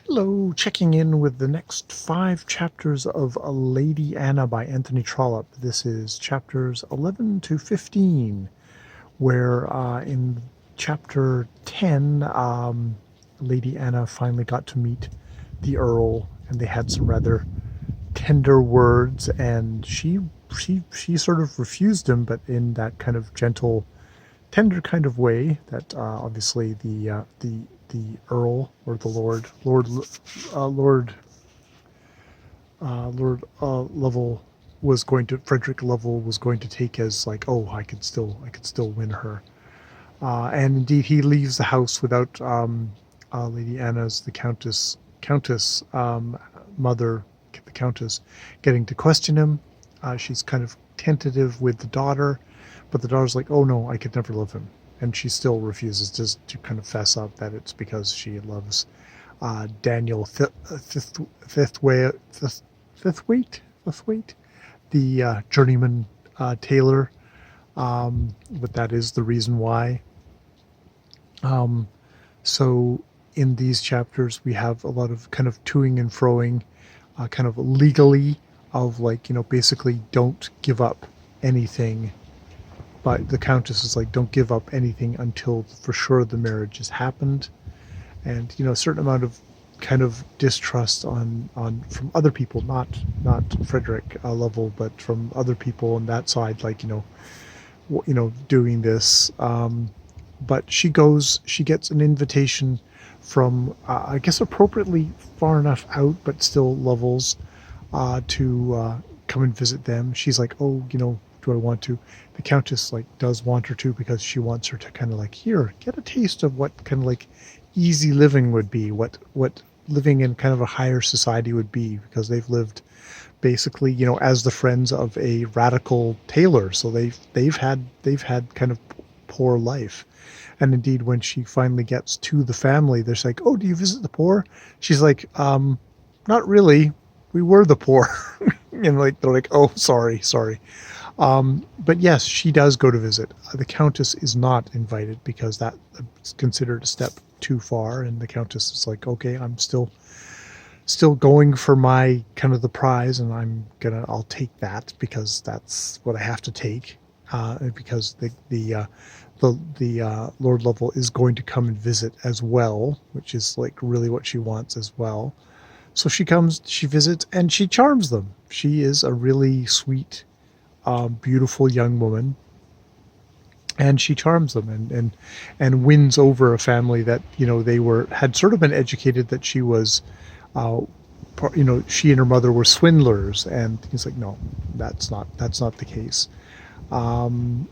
Hello, checking in with the next 5 chapters of Lady Anna by Anthony Trollope. This is chapters 11 to 15, where in chapter 10, Lady Anna finally got to meet the Earl, and they had some rather tender words, and she sort of refused him, but in that kind of gentle, tender kind of way that obviously the Earl or the Lovell was going to Frederick Lovell was going to take as like, oh, I could still win her, and indeed he leaves the house without Lady Anna's the Countess mother, the Countess, getting to question him. She's kind of tentative with the daughter, but the daughter's like, oh no, I could never love him, and she still refuses to kind of fess up that it's because she loves Daniel Fifthwaite, the journeyman tailor, but that is the reason why. So in these chapters, we have a lot of kind of toing and froing, kind of legally, of like, basically don't give up anything. But the Countess is like, don't give up anything until for sure the marriage has happened. And, a certain amount of kind of distrust on from other people, not Frederick Lovell, but from other people on that side, like, doing this. But she gets an invitation from, I guess, appropriately far enough out, but still Lovell's, to come and visit them. She's like, oh, do I want to? The Countess like does want her to, because she wants her to kind of like, here, get a taste of what kind of like easy living would be, what living in kind of a higher society would be, because they've lived basically, as the friends of a radical tailor, so they've had kind of poor life. And indeed, when she finally gets to the family, they're like, oh, do you visit the poor? She's like, not really, we were the poor. And like they're like, oh, sorry. But yes, she does go to visit. The Countess is not invited because that's considered a step too far, and the Countess is like, okay, I'm still going for my kind of the prize, and I'll take that because that's what I have to take, because the Lord Lovell is going to come and visit as well, which is like really what she wants as well. So she comes, she visits, and she charms them. She is a really sweet, beautiful young woman, and she charms them and wins over a family that they had sort of been educated that she was, uh, she and her mother were swindlers, and he's like, no, that's not the case. Even,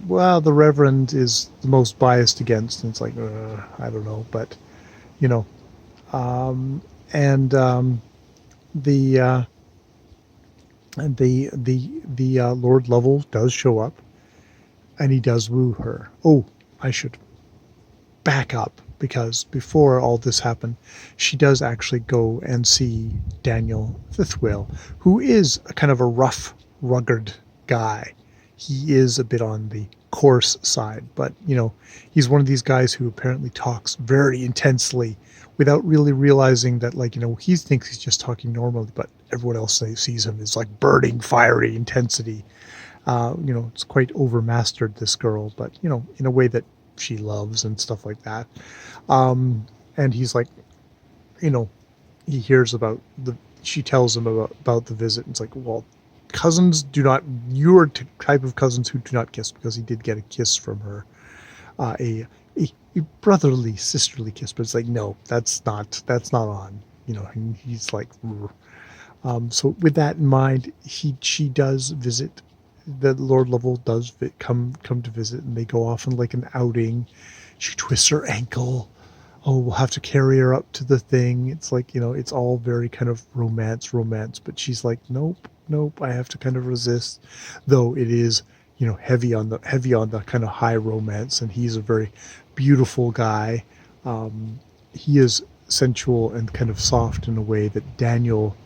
well, the Reverend is the most biased against, and it's like, I don't know, but you know, and the Lord Lovell does show up, and he does woo her. Oh, I should back up, because before all this happened, she does actually go and see Daniel Fifthwell, who is a kind of a rough, rugged guy. He is a bit on the coarse side, but he's one of these guys who apparently talks very intensely without really realizing that, like, he thinks he's just talking normally, but everyone else sees him as like burning, fiery intensity. It's quite overmastered, this girl, but in a way that she loves and stuff like that. And he's like, you know, he hears about she tells him about the visit, and it's like, well, cousins do not, you're type of cousins who do not kiss, because he did get a kiss from her, a brotherly, sisterly kiss, but it's like, no, that's not on, and he's like, so with that in mind, she does visit, the Lord Lovell does come to visit, and they go off on like an outing. She twists her ankle. Oh, we'll have to carry her up to the thing. It's like, it's all very kind of romance, but she's like, nope, I have to kind of resist, though it is, heavy on the kind of high romance, and he's a very beautiful guy. He is sensual and kind of soft in a way that Daniel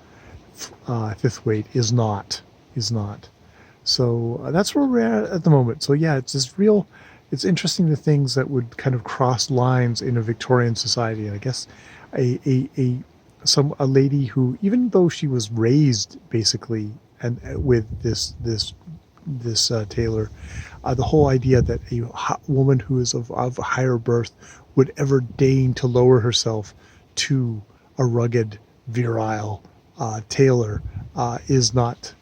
Fifthwaite is not. So that's where we're at the moment. So yeah, it's this real it's interesting the things that would kind of cross lines in a Victorian society. And I guess a lady who, even though she was raised basically and with this tailor, the whole idea that a woman who is of higher birth would ever deign to lower herself to a rugged, virile tailor is not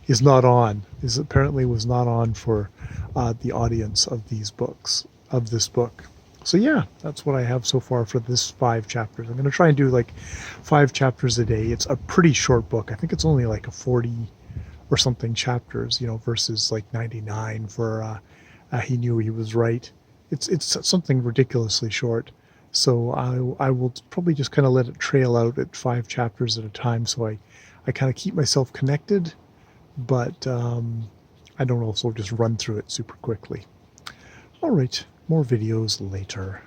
on. Is apparently was not on for the audience of these books of this book. So yeah, that's what I have so far for this 5 chapters. I'm going to try and do like 5 chapters a day. It's a pretty short book. I think it's only like a 40 or something chapters, versus like 99 for He Knew He Was Right. It's something ridiculously short. So I will probably just kind of let it trail out at 5 chapters at a time, so I kind of keep myself connected, but I don't also just run through it super quickly. All right, more videos later.